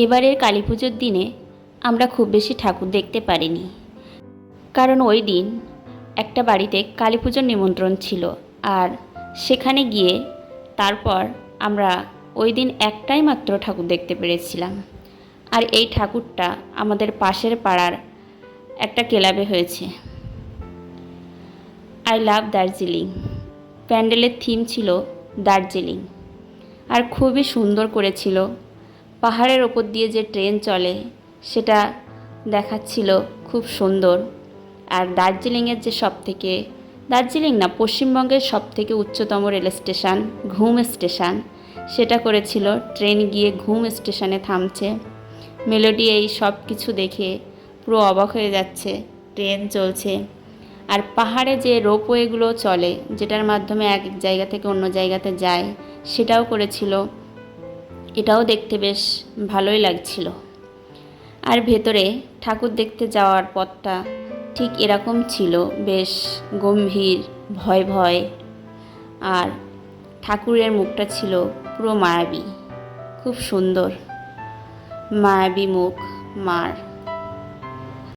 এবারের কালী পুজোর দিনে আমরা খুব বেশি ঠাকুর দেখতে পারিনি, কারণ ওই দিন একটা বাড়িতে কালী পুজোর নিমন্ত্রণ ছিল। আর সেখানে গিয়ে তারপর আমরা ওই দিন একটাই মাত্র ঠাকুর দেখতে পেরেছিলাম। আর এই ঠাকুরটা আমাদের পাশের পাড়ার একটা ক্লাবে হয়েছে। I love Darjeeling. প্যান্ডেলের থিম ছিল দার্জিলিং, আর খুবই সুন্দর করেছিল। পাহাড়ের ওপর দিয়ে যে ট্রেন চলে সেটা দেখাচ্ছিল খুব সুন্দর। আর দার্জিলিংয়ের যে দার্জিলিং না, পশ্চিমবঙ্গের সবথেকে উচ্চতম রেল স্টেশন ঘুম স্টেশন, সেটা করেছিল। ট্রেন গিয়ে ঘুম স্টেশনে থামছে। মেলোডি এই সব কিছু দেখে পুরো অবাক হয়ে যাচ্ছে। ট্রেন চলছে, আর পাহাড়ে যে রোপওয়েগুলো চলে, যেটার মাধ্যমে এক জায়গা থেকে অন্য জায়গাতে যায়, সেটাও করেছিল। এটাও দেখতে বেশ ভালোই লাগছিল। আর ভেতরে ঠাকুর দেখতে যাওয়ার পথটা ঠিক এরকম ছিল, বেশ গম্ভীর, ভয় ভয়। আর ঠাকুরের মুখটা ছিল পুরো মায়াবী, খুব সুন্দর মায়াবী মুখ মার।